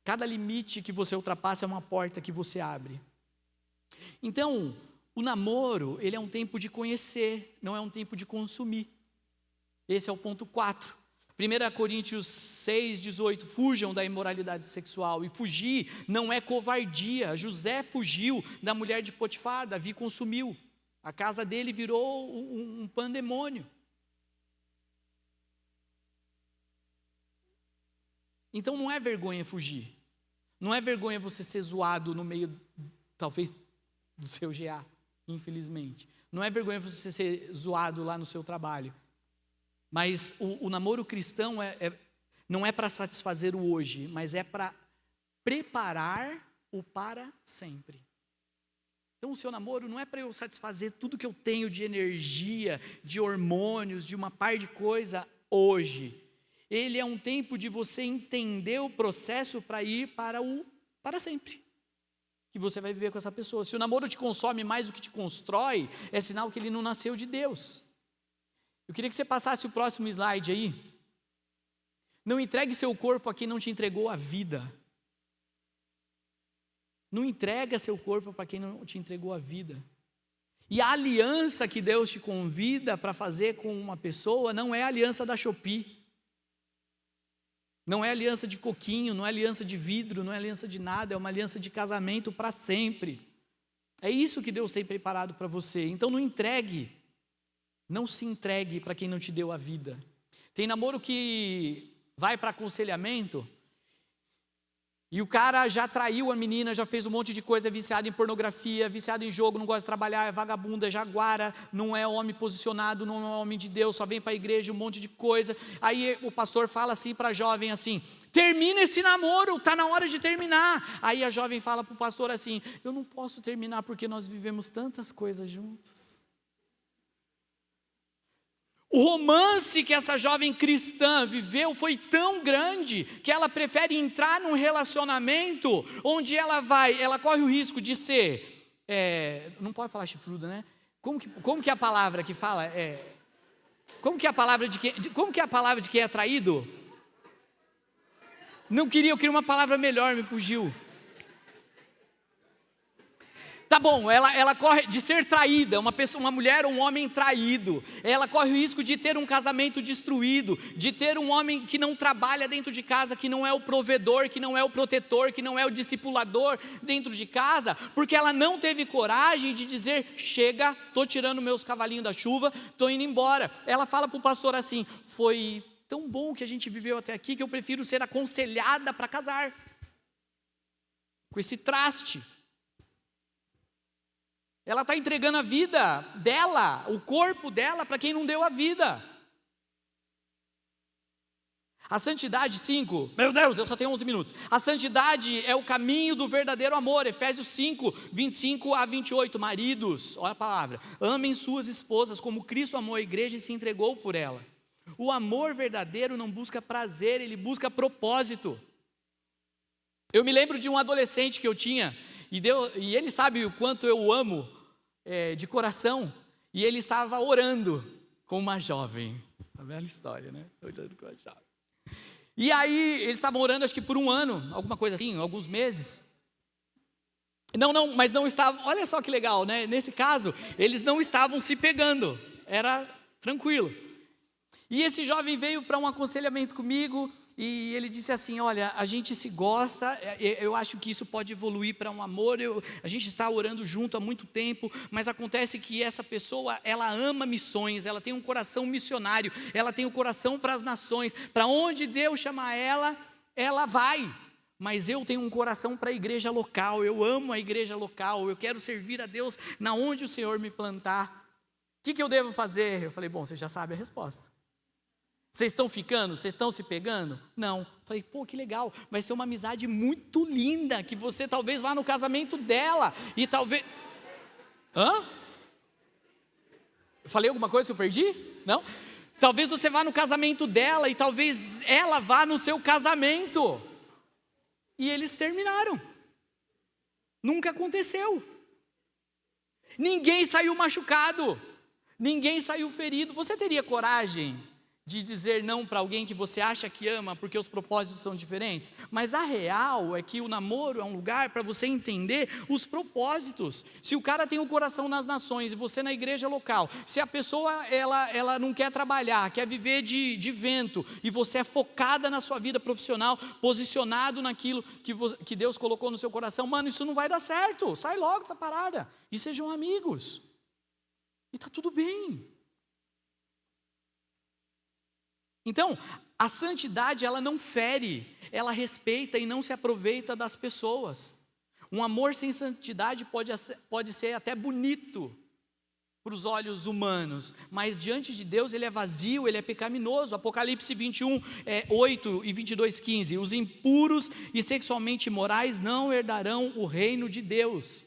Cada limite que você ultrapassa é uma porta que você abre. Então, o namoro, ele é um tempo de conhecer, não é um tempo de consumir. Esse é o ponto 4. 1 Coríntios 6, 18, fujam da imoralidade sexual. E fugir não é covardia. José fugiu da mulher de Potifar, Davi consumiu. A casa dele virou um pandemônio. Então não é vergonha fugir. Não é vergonha você ser zoado no meio, talvez, do seu GA. Infelizmente. Não é vergonha você ser zoado lá no seu trabalho. Mas o namoro cristão não é para satisfazer o hoje, mas é para preparar o para sempre. Então o seu namoro não é para eu satisfazer tudo que eu tenho de energia, de hormônios, de uma par de coisa hoje. Ele é um tempo de você entender o processo para ir para sempre. Que você vai viver com essa pessoa. Se o namoro te consome mais do que te constrói, é sinal que ele não nasceu de Deus. Eu queria que você passasse o próximo slide aí. Não entregue seu corpo a quem não te entregou a vida. Não entrega seu corpo para quem não te entregou a vida. E a aliança que Deus te convida para fazer com uma pessoa não é a aliança da Shopee. Não é aliança de coquinho, não é aliança de vidro, não é aliança de nada, é uma aliança de casamento para sempre. É isso que Deus tem preparado para você. Então não se entregue para quem não te deu a vida. Tem namoro que vai para aconselhamento e o cara já traiu a menina, já fez um monte de coisa, é viciado em pornografia, viciado em jogo, não gosta de trabalhar, é vagabundo, é jaguara, não é homem posicionado, não é homem de Deus, só vem para a igreja, um monte de coisa. Aí o pastor fala assim para a jovem assim, termina esse namoro, está na hora de terminar. Aí a jovem fala para o pastor assim, eu não posso terminar porque nós vivemos tantas coisas juntos. O romance que essa jovem cristã viveu foi tão grande que ela prefere entrar num relacionamento onde ela corre o risco de ser, não pode falar chifruda, né? Como que é a palavra que fala? Como que é a palavra de quem é traído? Eu queria uma palavra melhor, me fugiu. Tá bom, ela corre de ser traída, uma mulher ou um homem traído, ela corre o risco de ter um casamento destruído, de ter um homem que não trabalha dentro de casa, que não é o provedor, que não é o protetor, que não é o discipulador dentro de casa, porque ela não teve coragem de dizer, chega, estou tirando meus cavalinhos da chuva, estou indo embora. Ela fala para o pastor assim, foi tão bom que a gente viveu até aqui, que eu prefiro ser aconselhada para casar, com esse traste. Ela está entregando a vida dela, o corpo dela, para quem não deu a vida. A santidade, 5, meu Deus, eu só tenho 11 minutos. A santidade é o caminho do verdadeiro amor, Efésios 5, 25 a 28. Maridos, olha a palavra, amem suas esposas como Cristo amou a igreja e se entregou por ela. O amor verdadeiro não busca prazer, ele busca propósito. Eu me lembro de um adolescente que eu tinha, e ele sabe o quanto eu o amo de coração, e ele estava orando com uma jovem. Uma bela história, né? Orando com a jovem. E aí, eles estavam orando acho que por um ano, alguma coisa assim, alguns meses. Mas não estavam, olha só que legal, né? Nesse caso, eles não estavam se pegando, era tranquilo. E esse jovem veio para um aconselhamento comigo, e ele disse assim, olha, a gente se gosta, eu acho que isso pode evoluir para um amor, a gente está orando junto há muito tempo, mas acontece que essa pessoa, ela ama missões, ela tem um coração missionário, ela tem um coração para as nações, para onde Deus chamar ela, ela vai, mas eu tenho um coração para a igreja local, eu amo a igreja local, eu quero servir a Deus na onde o Senhor me plantar. O que eu devo fazer? Eu falei, bom, você já sabe a resposta. Vocês estão ficando? Vocês estão se pegando? Não. Falei, pô, que legal, vai ser uma amizade muito linda, que você talvez vá no casamento dela, e talvez... Hã? Falei alguma coisa que eu perdi? Não? Talvez você vá no casamento dela, e talvez ela vá no seu casamento. E eles terminaram. Nunca aconteceu. Ninguém saiu machucado, ninguém saiu ferido. Você teria coragem de dizer não para alguém que você acha que ama, porque os propósitos são diferentes? Mas a real é que o namoro é um lugar para você entender os propósitos. Se o cara tem o coração nas nações e você na igreja local, se a pessoa ela não quer trabalhar, quer viver de vento, e você é focada na sua vida profissional, posicionado naquilo que Deus colocou no seu coração, mano, isso não vai dar certo, sai logo dessa parada, e sejam amigos, e está tudo bem. Então, a santidade, ela não fere, ela respeita e não se aproveita das pessoas. Um amor sem santidade pode ser até bonito para os olhos humanos, mas diante de Deus ele é vazio, ele é pecaminoso. Apocalipse 21, 8 e 22, 15. Os impuros e sexualmente imorais não herdarão o reino de Deus.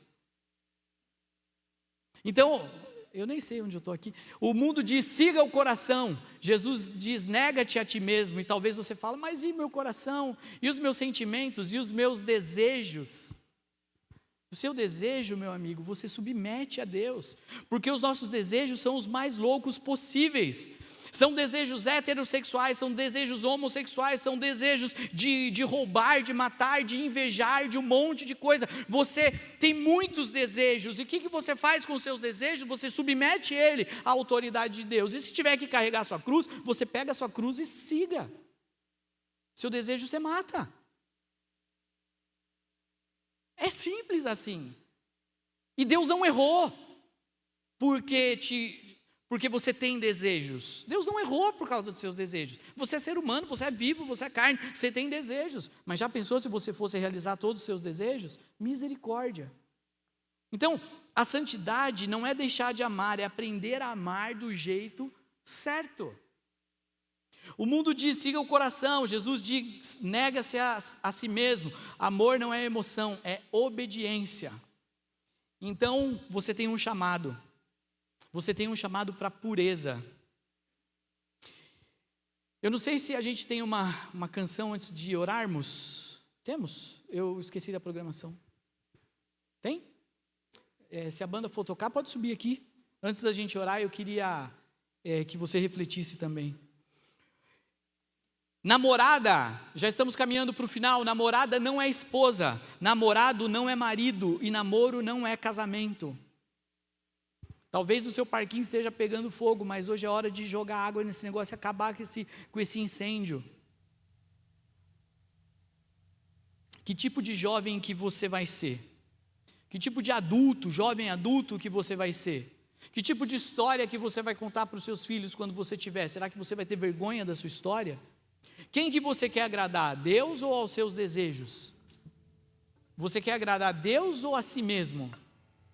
Então, eu nem sei onde eu estou aqui. O mundo diz, siga o coração. Jesus diz, nega-te a ti mesmo. E talvez você fale, mas e meu coração? E os meus sentimentos? E os meus desejos? O seu desejo, meu amigo, você submete a Deus. Porque os nossos desejos são os mais loucos possíveis. São desejos heterossexuais, são desejos homossexuais, são desejos de roubar, de matar, de invejar, de um monte de coisa. Você tem muitos desejos, e o que você faz com os seus desejos? Você submete ele à autoridade de Deus. E se tiver que carregar a sua cruz, você pega a sua cruz e siga. Seu desejo você mata. É simples assim. E Deus não errou, porque você tem desejos. Deus não errou por causa dos seus desejos. Você é ser humano, você é vivo, você é carne, você tem desejos. Mas já pensou se você fosse realizar todos os seus desejos? Misericórdia. Então, a santidade não é deixar de amar, é aprender a amar do jeito certo. O mundo diz, siga o coração. Jesus diz, nega-se a si mesmo. Amor não é emoção, é obediência. Então, você tem um chamado. Você tem um chamado para pureza. Eu não sei se a gente tem uma canção antes de orarmos. Temos? Eu esqueci da programação. Tem? Se a banda for tocar, pode subir aqui. Antes da gente orar, eu queria que você refletisse também. Namorada, já estamos caminhando para o final. Namorada não é esposa. Namorado não é marido. E namoro não é casamento. Talvez o seu parquinho esteja pegando fogo, mas hoje é hora de jogar água nesse negócio e acabar com esse incêndio. Que tipo de jovem que você vai ser? Que tipo de adulto, jovem adulto que você vai ser? Que tipo de história que você vai contar para os seus filhos quando você tiver? Será que você vai ter vergonha da sua história? Quem que você quer agradar? A Deus ou aos seus desejos? Você quer agradar a Deus ou a si mesmo?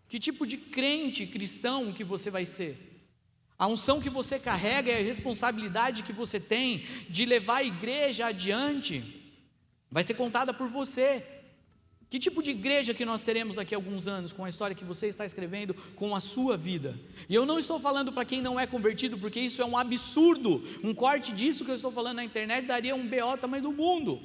Que tipo de crente cristão que você vai ser? A unção que você carrega e a responsabilidade que você tem de levar a igreja adiante vai ser contada por você. Que tipo de igreja que nós teremos daqui a alguns anos, com a história que você está escrevendo, com a sua vida? E eu não estou falando para quem não é convertido, porque isso é um absurdo. Um corte disso que eu estou falando na internet daria um BO tamanho do mundo.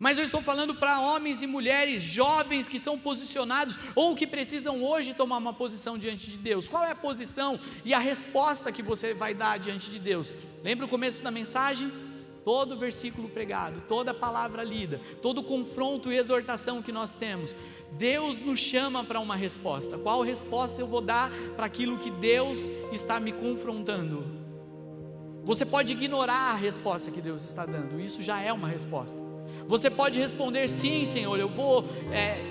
Mas eu estou falando para homens e mulheres jovens que são posicionados ou que precisam hoje tomar uma posição diante de Deus. Qual é a posição e a resposta que você vai dar diante de Deus? Lembra o começo da mensagem? Todo versículo pregado, toda palavra lida, todo confronto e exortação que nós temos, Deus nos chama para uma resposta. Qual resposta eu vou dar para aquilo que Deus está me confrontando? Você pode ignorar a resposta que Deus está dando, isso já é uma resposta. Você pode responder: sim, Senhor, eu vou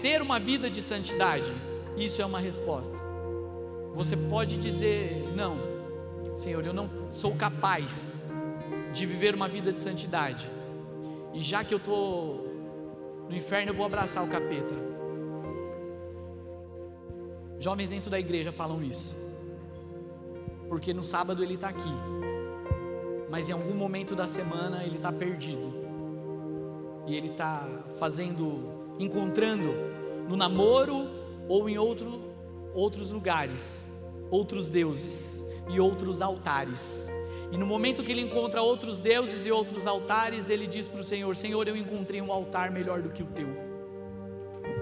ter uma vida de santidade. Isso é uma resposta. Você pode dizer: não, Senhor, eu não sou capaz de viver uma vida de santidade, e já que eu estou no inferno, eu vou abraçar o capeta. Jovens dentro da igreja falam isso, porque no sábado ele está aqui, mas em algum momento da semana ele está perdido, e ele está encontrando no namoro ou em outros lugares, outros deuses e outros altares. E no momento que ele encontra outros deuses e outros altares, ele diz para o Senhor: Senhor, eu encontrei um altar melhor do que o teu,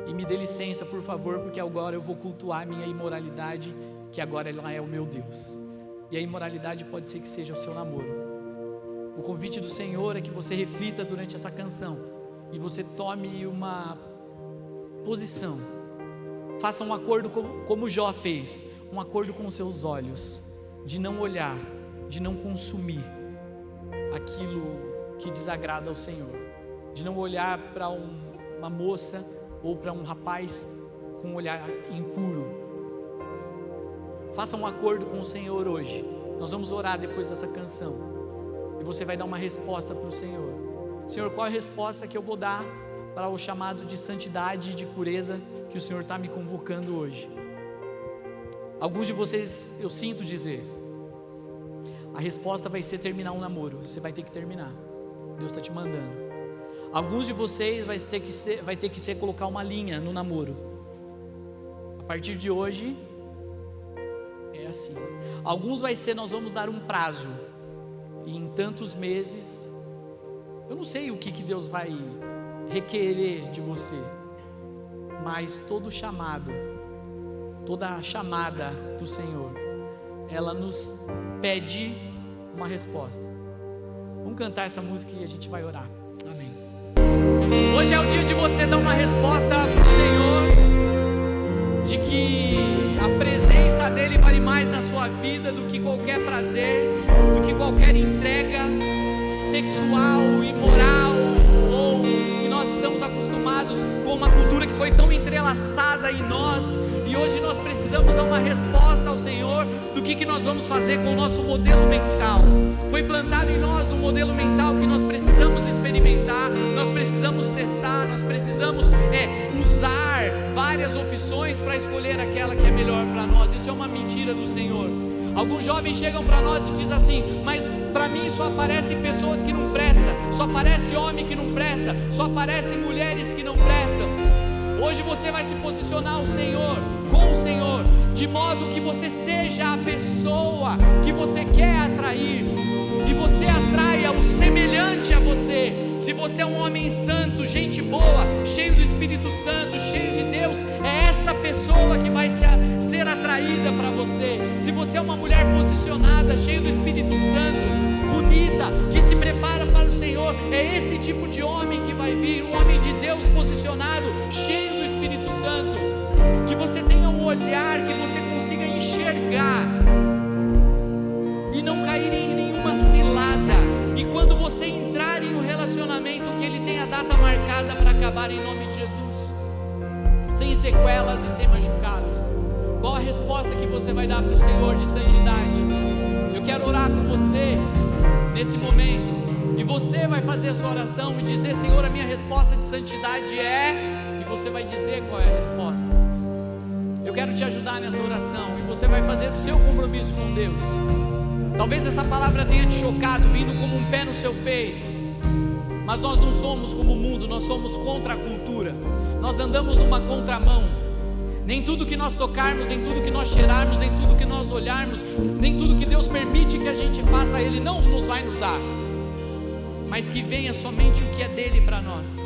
e me dê licença, por favor, porque agora eu vou cultuar a minha imoralidade, que agora ela é o meu Deus. E a imoralidade pode ser que seja o seu namoro. O convite do Senhor é que você reflita durante essa canção e você tome uma posição. Faça um acordo como Jó fez, um acordo com os seus olhos, de não olhar, de não consumir aquilo que desagrada ao Senhor, de não olhar para uma moça ou para um rapaz com um olhar impuro. Faça um acordo com o Senhor hoje. Nós vamos orar depois dessa canção e você vai dar uma resposta para o Senhor. Senhor, qual é a resposta que eu vou dar para o chamado de santidade e de pureza que o Senhor está me convocando hoje? Alguns de vocês, eu sinto dizer, a resposta vai ser terminar um namoro. Você vai ter que terminar, Deus está te mandando. Alguns de vocês vai ter que ser colocar uma linha no namoro. A partir de hoje é assim. Alguns vai ser: nós vamos dar um prazo, e em tantos meses, eu não sei o que Deus vai requerer de você, mas todo chamado, toda a chamada do Senhor, ela nos pede uma resposta. Vamos cantar essa música e a gente vai orar. Amém. Hoje é o dia de você dar uma resposta para o Senhor, de que a presença dEle vale mais na sua vida do que qualquer prazer, do que qualquer entrega sexual, imoral, ou que nós estamos acostumados com uma cultura que foi tão entrelaçada em nós. E hoje nós precisamos dar uma resposta ao Senhor do que nós vamos fazer com o nosso modelo mental. Foi plantado em nós um modelo mental que nós precisamos experimentar, nós precisamos testar, nós precisamos usar várias opções para escolher aquela que é melhor para nós. Isso é uma mentira do Senhor. Alguns jovens chegam para nós e dizem assim: mas para mim só aparecem pessoas que não prestam, só aparece homem que não presta, só aparecem mulheres que não prestam. Hoje você vai se posicionar com o Senhor, de modo que você seja a pessoa que você quer atrair, e você atraia o semelhante a você. Se você é um homem santo, gente boa, cheio do Espírito Santo, cheio de Deus, é essa pessoa que vai ser atraída para você. Se você é uma mulher posicionada, cheia do Espírito Santo, bonita, que se prepara para o Senhor, é esse tipo de homem que vai vir, um homem de Deus posicionado, cheio do Espírito Santo. Que você tenha um olhar, que você consiga enxergar e não cair em nenhuma cilada. E quando você entrar em um relacionamento, que ele tenha a data marcada para acabar, em nome de Jesus, sem sequelas e sem machucados. Qual a resposta que você vai dar para o Senhor de santidade? Eu quero orar com você nesse momento, e você vai fazer a sua oração e dizer: Senhor, a minha resposta de santidade é... E você vai dizer qual é a resposta. Eu quero te ajudar nessa oração, e você vai fazer o seu compromisso com Deus. Talvez essa palavra tenha te chocado, vindo como um pé no seu peito, mas nós não somos como o mundo, nós somos contra a cultura, nós andamos numa contramão. Nem tudo que nós tocarmos, nem tudo que nós cheirarmos, nem tudo que nós olharmos, nem tudo que Deus permite que a gente faça, Ele não nos vai nos dar, mas que venha somente o que é dele para nós,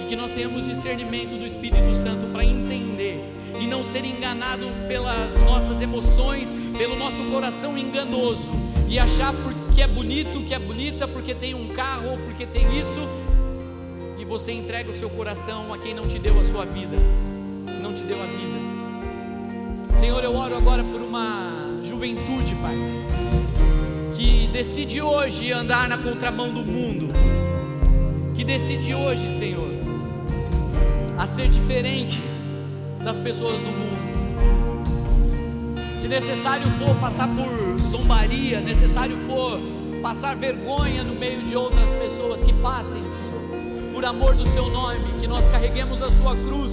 e que nós tenhamos discernimento do Espírito Santo para entender e não ser enganado pelas nossas emoções, pelo nosso coração enganoso, e achar porque é bonito, que é bonita, porque tem um carro ou porque tem isso, e você entrega o seu coração a quem não te deu a sua vida, não te deu a vida. Senhor, eu oro agora por uma juventude, Pai, que decide hoje andar na contramão do mundo, que decide hoje, Senhor, a ser diferente das pessoas do mundo. Se necessário for passar por zombaria, necessário for passar vergonha no meio de outras pessoas, que passem, Senhor, por amor do Seu nome, que nós carreguemos a Sua cruz,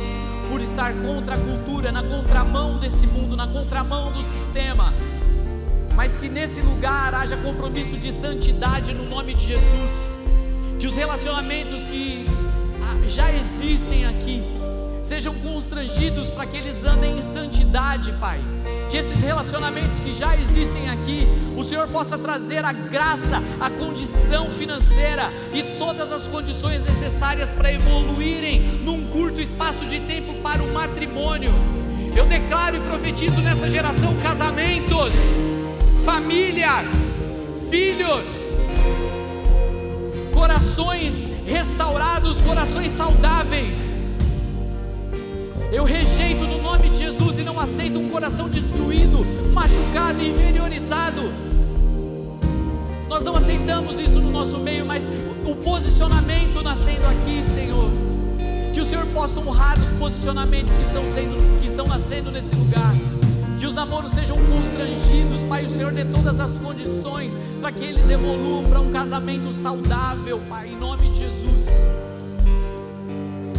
por estar contra a cultura, na contramão desse mundo, na contramão do sistema, mas que nesse lugar haja compromisso de santidade no nome de Jesus, que os relacionamentos que já existem aqui sejam constrangidos para que eles andem em santidade, Pai. Que esses relacionamentos que já existem aqui, o Senhor possa trazer a graça, a condição financeira e todas as condições necessárias para evoluírem num curto espaço de tempo para o matrimônio. Eu declaro e profetizo nessa geração casamentos, famílias, filhos, corações restaurados, corações saudáveis. Eu rejeito no nome de Jesus e não aceito um coração destruído, machucado e inferiorizado. Nós não aceitamos isso no nosso meio, mas o posicionamento nascendo aqui, Senhor, que o Senhor possa honrar os posicionamentos que estão nascendo nesse lugar, que os namoros sejam constrangidos, Pai, o Senhor dê todas as condições para que eles evoluam para um casamento saudável, Pai, em nome de Jesus.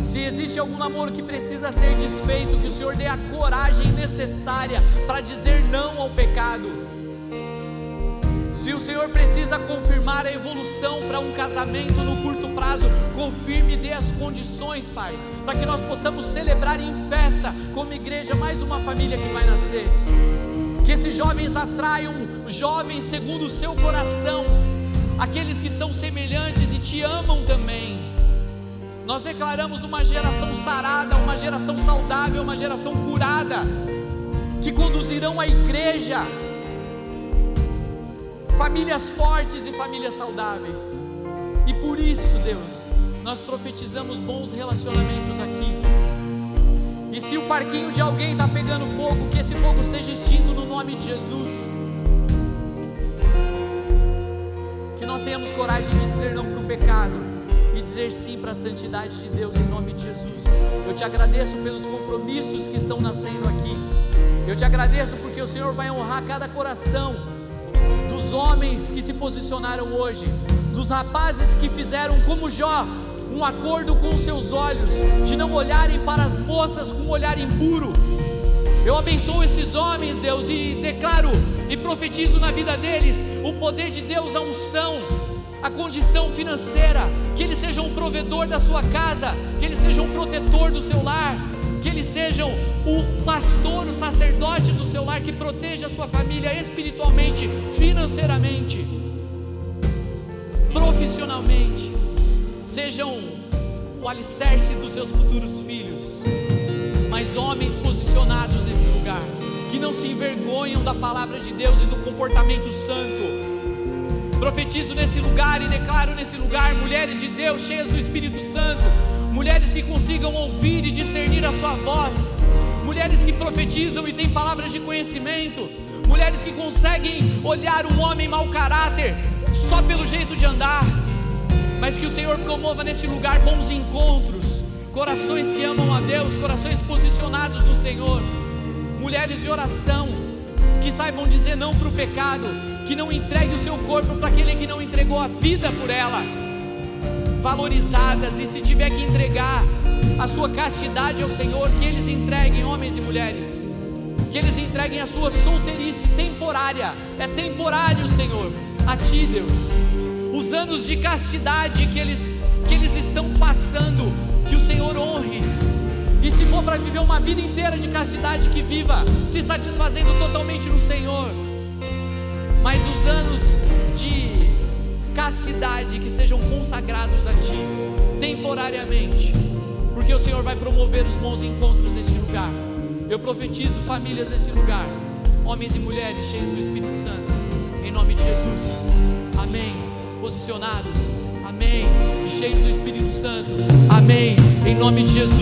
Se existe algum namoro que precisa ser desfeito, que o Senhor dê a coragem necessária para dizer não ao pecado. Se o Senhor precisa confirmar a evolução para um casamento no curto prazo, confirme e dê as condições, Pai, para que nós possamos celebrar em festa, como igreja, mais uma família que vai nascer. Que esses jovens atraiam jovens segundo o seu coração, aqueles que são semelhantes e te amam também. Nós declaramos uma geração sarada, uma geração saudável, uma geração curada, que conduzirão a igreja, famílias fortes e famílias saudáveis. E por isso, Deus, nós profetizamos bons relacionamentos aqui. E se o parquinho de alguém está pegando fogo, que esse fogo seja extinto no nome de Jesus. Que nós tenhamos coragem de dizer não para o pecado e dizer sim para a santidade de Deus em nome de Jesus. Eu te agradeço pelos compromissos que estão nascendo aqui. Eu te agradeço porque o Senhor vai honrar cada coração dos homens que se posicionaram hoje, dos rapazes que fizeram como Jó, um acordo com os seus olhos, de não olharem para as moças com um olhar impuro. Eu abençoo esses homens, Deus, e declaro e profetizo na vida deles o poder de Deus, a unção, a condição financeira, que eles sejam um provedor da sua casa, que eles sejam um protetor do seu lar, que eles sejam o pastor, o sacerdote do seu lar, que proteja a sua família espiritualmente, financeiramente, profissionalmente, sejam o alicerce dos seus futuros filhos, mas homens posicionados nesse lugar, que não se envergonham da palavra de Deus e do comportamento santo. Profetizo nesse lugar e declaro nesse lugar mulheres de Deus cheias do Espírito Santo, mulheres que consigam ouvir e discernir a sua voz, mulheres que profetizam e têm palavras de conhecimento, mulheres que conseguem olhar um homem mau caráter só pelo jeito de andar, mas que o Senhor promova neste lugar bons encontros, corações que amam a Deus, corações posicionados no Senhor, mulheres de oração, que saibam dizer não para o pecado, que não entregue o seu corpo para aquele que não entregou a vida por ela, valorizadas, e se tiver que entregar a sua castidade ao Senhor, que eles entreguem, homens e mulheres, que eles entreguem a sua solteirice temporária, é temporário, Senhor, a Ti, Deus. Os anos de castidade que eles estão passando, que o Senhor honre. E se for para viver uma vida inteira de castidade, que viva se satisfazendo totalmente no Senhor. Mas os anos de castidade que sejam consagrados a Ti, temporariamente, porque o Senhor vai promover os bons encontros neste lugar. Eu profetizo famílias nesse lugar, homens e mulheres cheios do Espírito Santo, em nome de Jesus. Amém. Posicionados, amém, e cheios do Espírito Santo, amém, em nome de Jesus.